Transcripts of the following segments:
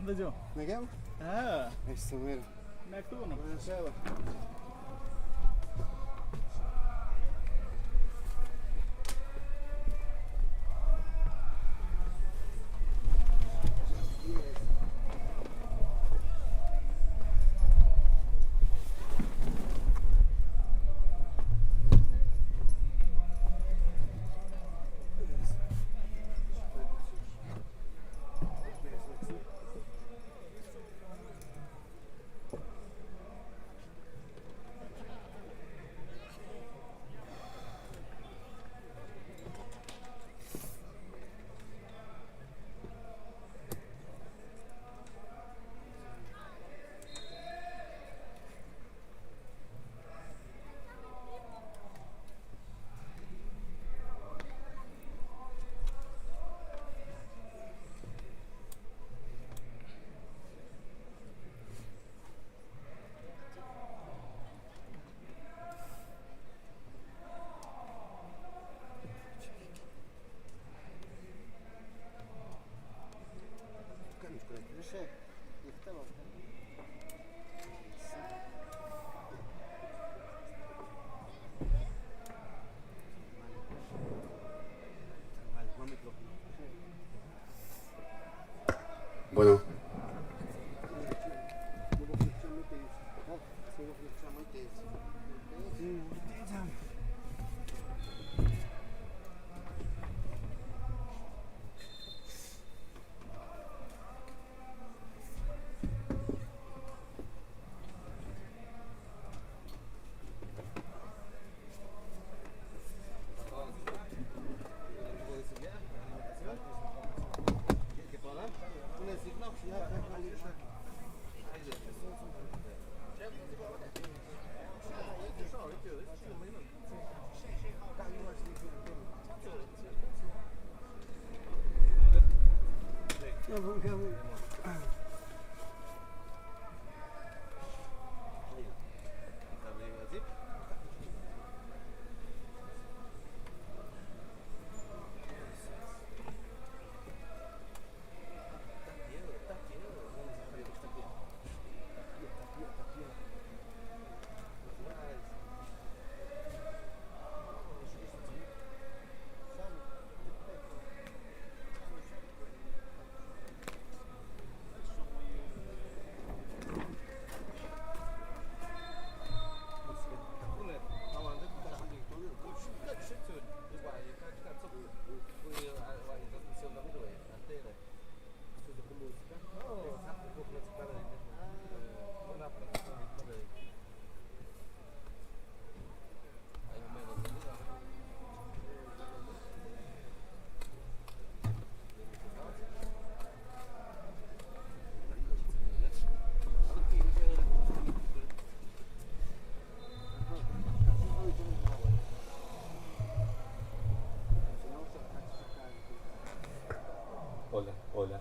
anda Joe? Legal? Ah, É isso mesmo. como é que tu não? Marcela. Шеф, их того. Bueno. Hola, hola.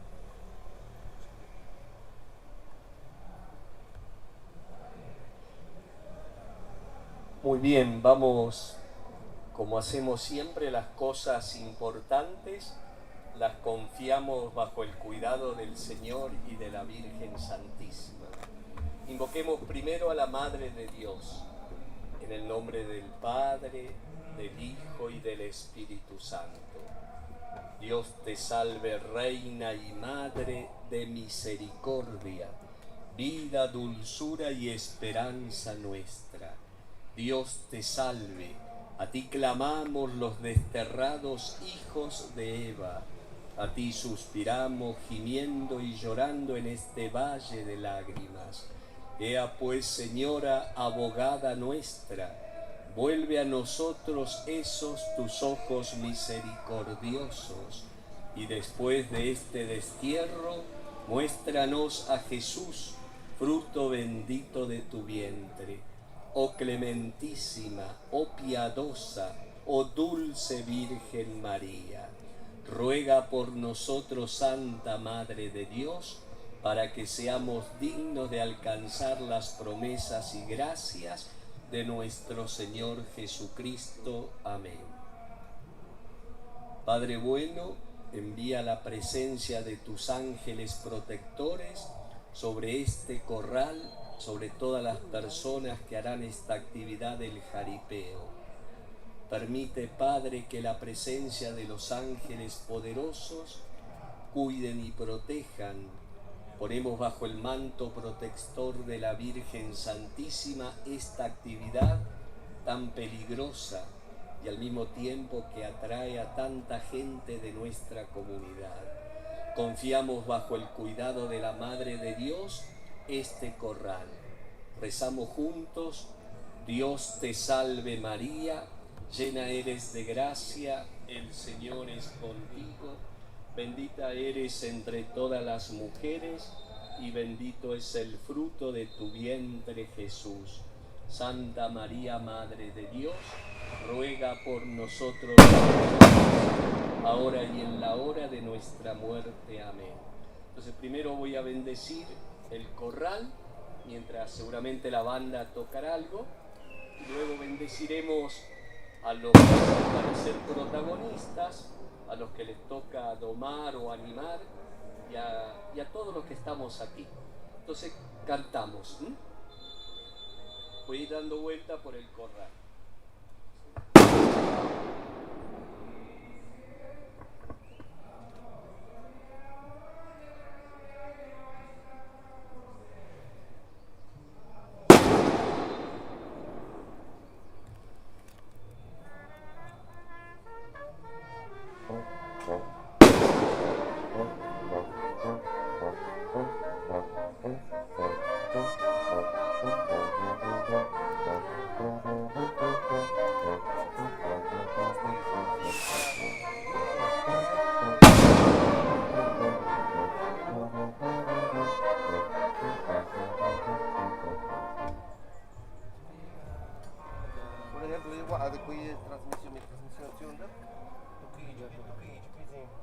Muy bien, vamos, como hacemos siempre, las cosas importantes las confiamos bajo el cuidado del Señor y de la Virgen Santísima. Invoquemos primero a la Madre de Dios, en el nombre del Padre, del Hijo y del Espíritu Santo. Dios te salve, Reina y Madre de misericordia, vida, dulzura y esperanza nuestra. Dios te salve, a ti clamamos los desterrados hijos de Eva, a ti suspiramos gimiendo y llorando en este valle de lágrimas. Ea pues, Señora, abogada nuestra, vuelve a nosotros esos tus ojos misericordiosos, y después de este destierro, muéstranos a Jesús, fruto bendito de tu vientre. Oh clementísima, oh piadosa, oh dulce Virgen María, ruega por nosotros, Santa Madre de Dios, para que seamos dignos de alcanzar las promesas y gracias de nuestro Señor Jesucristo. Amén. Padre bueno, envía la presencia de tus ángeles protectores sobre este corral, sobre todas las personas que harán esta actividad del jaripeo. Permite, Padre, que la presencia de los ángeles poderosos cuiden y protejan. Ponemos bajo el manto protector de la Virgen Santísima esta actividad tan peligrosa y al mismo tiempo que atrae a tanta gente de nuestra comunidad. Confiamos bajo el cuidado de la Madre de Dios este corral. Rezamos juntos: Dios te salve María, llena eres de gracia, el Señor es contigo, bendita eres entre todas las mujeres y bendito es el fruto de tu vientre Jesús. Santa María, Madre de Dios, ruega por nosotros ahora y en la hora de nuestra muerte. Amén. Entonces primero voy a bendecir el corral, mientras seguramente la banda tocará algo, y luego bendeciremos a los que van a ser protagonistas, a los que les toca domar o animar, y a todos los que estamos aquí. Entonces cantamos. Voy a ir dando vuelta por el corral.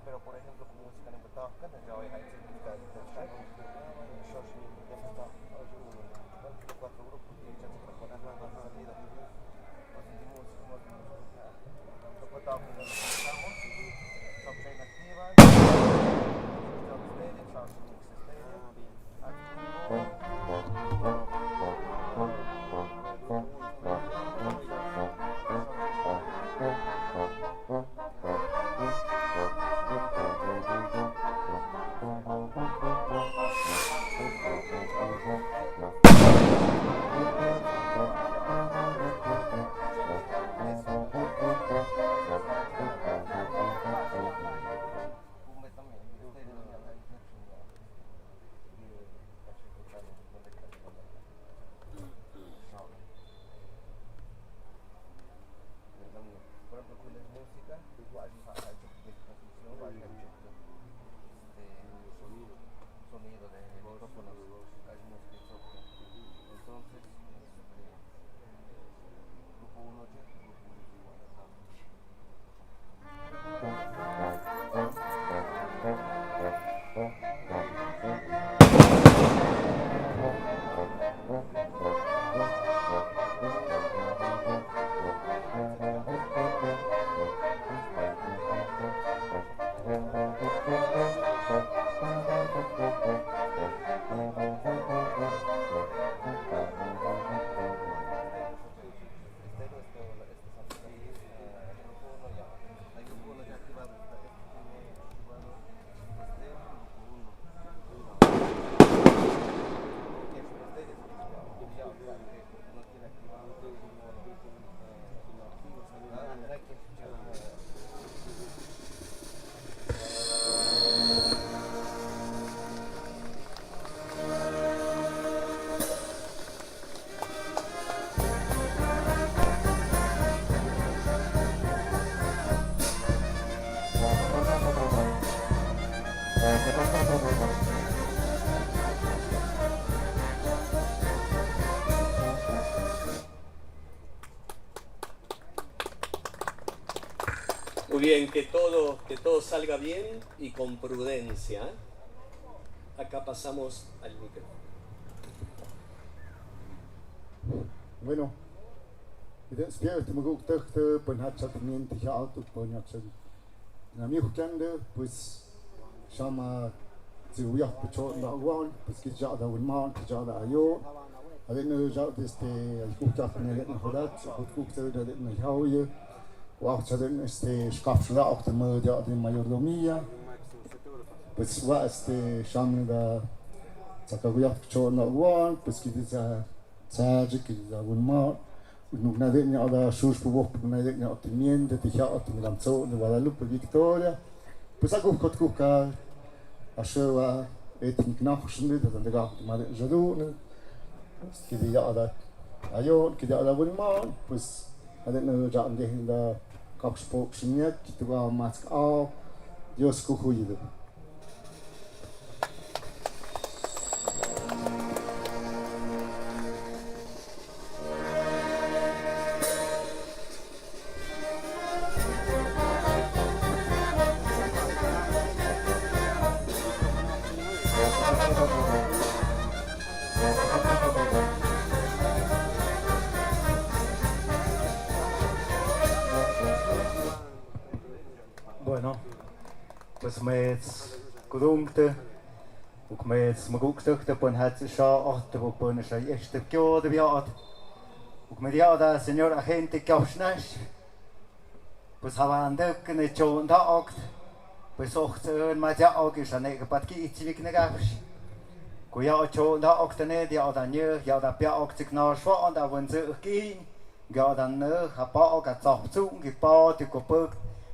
Pero por ejemplo como música en Bataca, ya hay certificado de cuatro grupos que ya se preparan la salida. Conseguimos como lo contado que nos estamos, blockchain activa, Muy bien, que todo salga bien y con prudencia. Acá pasamos al micrófono. Bueno, співайте могу хто понад чатмін тихалку понад amigo que anda, pues llama Ziuya Pucho da Wan, pues que ya da Wilman, que ya da Ayo, adeno ya el Kuka en el Horat, Kuka de Nihauye, auch Schafschla auch der Mörder de Mayordomía, pues va llama da Zakaguya Pucho da Wan, pues que ya Saji, que ya Wilman. Und na den ja da Schuss bewocht na den ja Timiende die ja at mit am Zoo de Guadalupe Victoria pues ako kot kuka ashewa etin knachshne da da ga ma jadun kidi ja da ayon kidi ala bulman pues aden no ja ande da kapspo shnyet tu ga mask a Dios ku huyide. Bueno, pues met gedonkte, ook met magukte, pon het sha achter op pon sha eerste keer de biat. Ook met ja da señor agente kausnash. Pues havan de kne chon da akt. Pues ocht ma ja ook is aan ege patki iets wik negash. Ko ja chon da akt ne ja da nye ja da pia akt kna schwa an da won ze kin. Ja dan ne ha pa ook at zap zu gebaut die kopuk.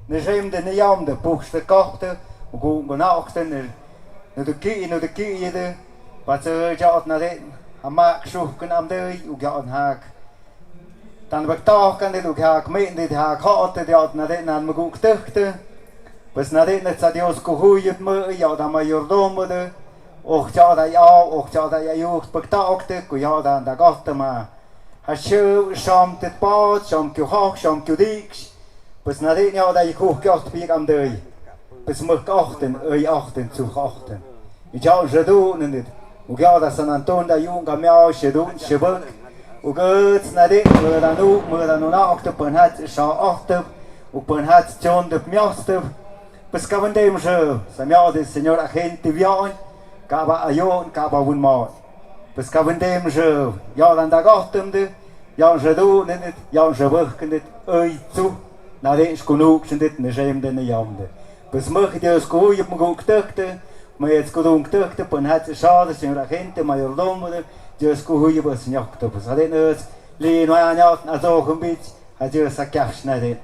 Ne zemde ne jamde puchste kachte go nachten ne de kiede wat ze jat na de ama kshoken am de u gat haak dan bektaag kan dit ook haak meen dit haak hat de jat na de nan me go tuchte pues na de net Dios ko huyet me ja da mayordomo de och ja da ja jocht bektaagte ko ja da gatte ma ha scho shamt het paat shamt ku hak shamt ku diks pues na de ja da ik hoch gat bi am de pues mach achten zu achten. Ich jau jadun nit. U ja da San Anton da junga miau shedun shebuk. U gut na de me da nu na achte pon hat sha achte. U pon hat jon de miaste. Pues ka vendem je. Sam ja de señor agente vian. Ka ba ayon ka ba un ma. Pues ka vendem je. Ja dan da achtem de. Ja jadun nit. Ja jebuk nit. Oi zu. Na de is genoeg sind ne jem de ne jamde. Pues möchte Dios kuy mo go ktekte, ma jetzt go ktekte, pon hat schade, señor agente mayordomo, Dios kuy bus nyakte, pues hat es li no anyat na zo gumbit, hat Dios sakaf schnade.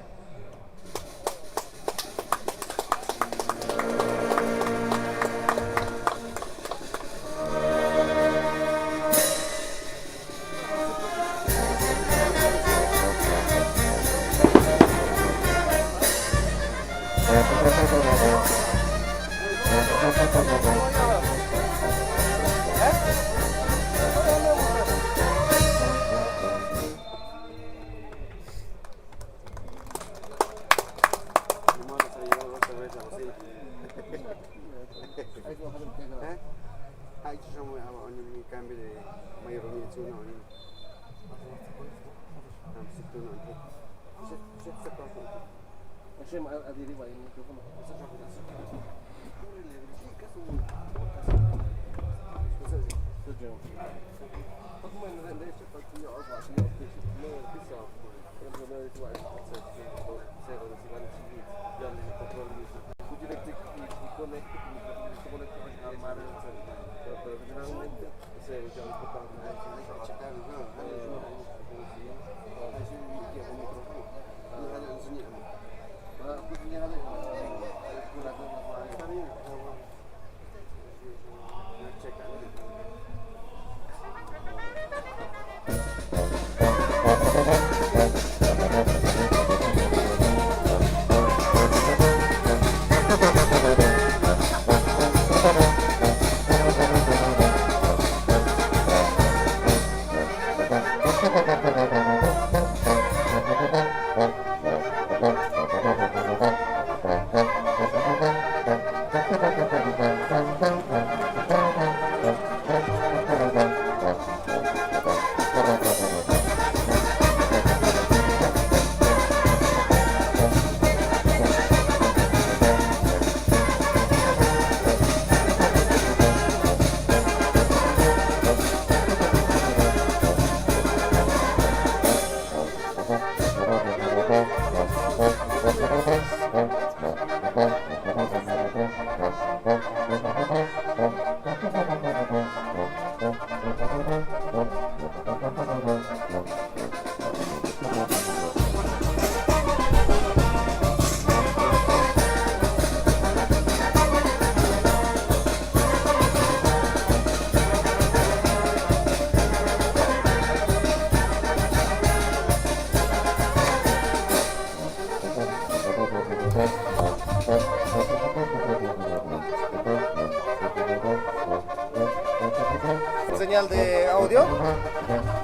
señal de audio?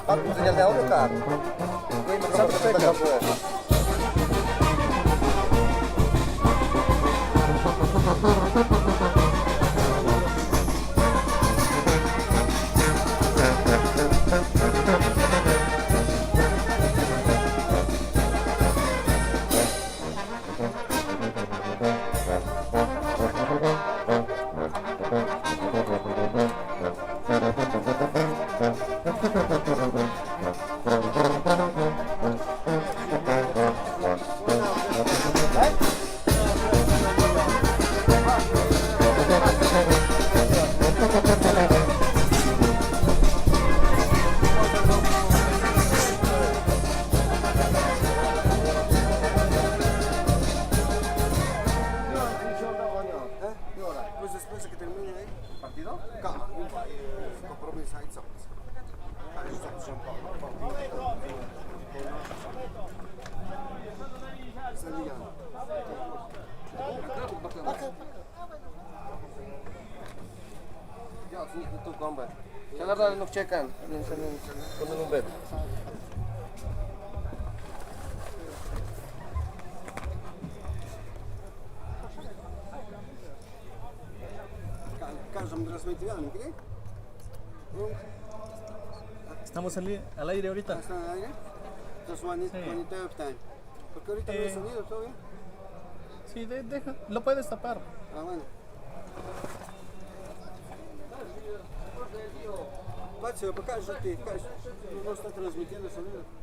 ¿Con señal de audio, cara? Está perfecto. Pues después de que termine ahí el partido, compromiso ahí Ja, het is niet naartoe komen. Zullen we dat nog checken? Kom in bed. Estamos al aire ahorita. ¿Están al aire? Entonces, Juanito, porque ahorita no hay sonido todavía. Sí, deja, lo puedes tapar. Ah, bueno. Pacho, para acá, no está transmitiendo el sonido.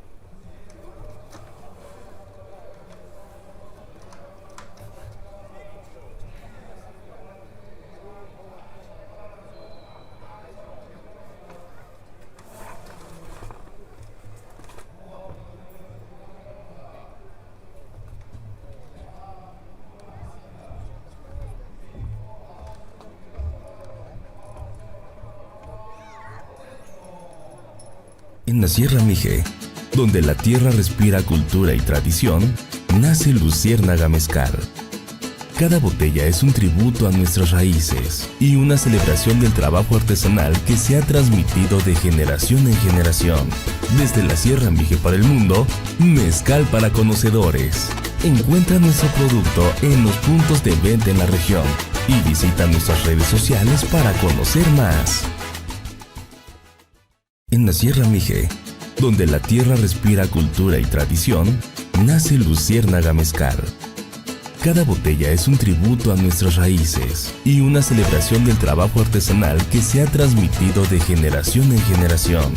En la Sierra Mije, donde la tierra respira cultura y tradición, nace Luciérnaga Mezcal. Cada botella es un tributo a nuestras raíces y una celebración del trabajo artesanal que se ha transmitido de generación en generación. Desde la Sierra Mije para el mundo, mezcal para conocedores. Encuentra nuestro producto en los puntos de venta en la región y visita nuestras redes sociales para conocer más. En la Sierra Mije, donde la tierra respira cultura y tradición, nace Luciérnaga Mezcal. Cada botella es un tributo a nuestras raíces y una celebración del trabajo artesanal que se ha transmitido de generación en generación.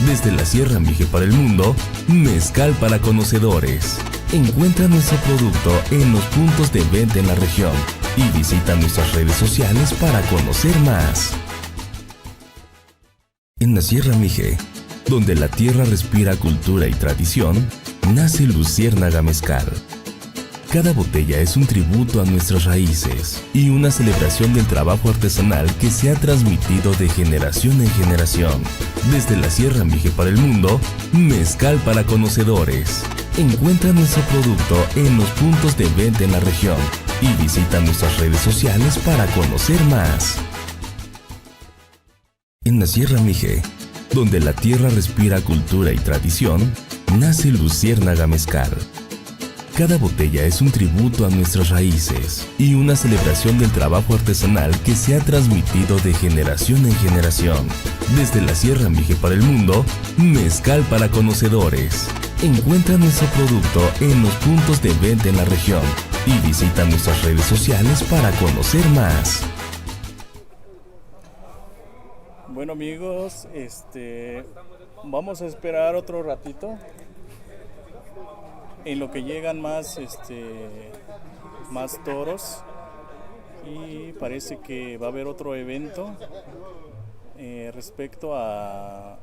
Desde la Sierra Mije para el mundo, mezcal para conocedores. Encuentra nuestro producto en los puntos de venta en la región y visita nuestras redes sociales para conocer más. En la Sierra Mije, donde la tierra respira cultura y tradición, nace Luciérnaga Mezcal. Cada botella es un tributo a nuestras raíces y una celebración del trabajo artesanal que se ha transmitido de generación en generación. Desde la Sierra Mije para el mundo, mezcal para conocedores. Encuentra nuestro producto en los puntos de venta en la región y visita nuestras redes sociales para conocer más. En la Sierra Mije, donde la tierra respira cultura y tradición, nace Luciérnaga Mezcal. Cada botella es un tributo a nuestras raíces y una celebración del trabajo artesanal que se ha transmitido de generación en generación. Desde la Sierra Mije para el mundo, mezcal para conocedores. Encuentra nuestro producto en los puntos de venta en la región y visita nuestras redes sociales para conocer más. Bueno amigos, vamos a esperar otro ratito en lo que llegan más toros y parece que va a haber otro evento respecto a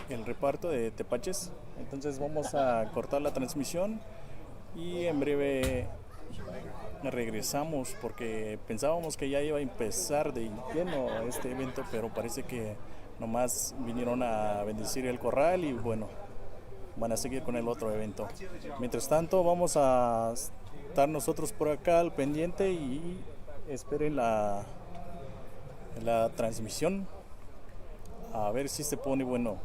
el reparto de tepaches. Entonces vamos a cortar la transmisión y en breve regresamos porque pensábamos que ya iba a empezar de lleno este evento, pero parece que nomás vinieron a bendecir el corral y bueno, van a seguir con el otro evento. Mientras tanto vamos a estar nosotros por acá al pendiente y esperen la transmisión a a ver si se pone bueno.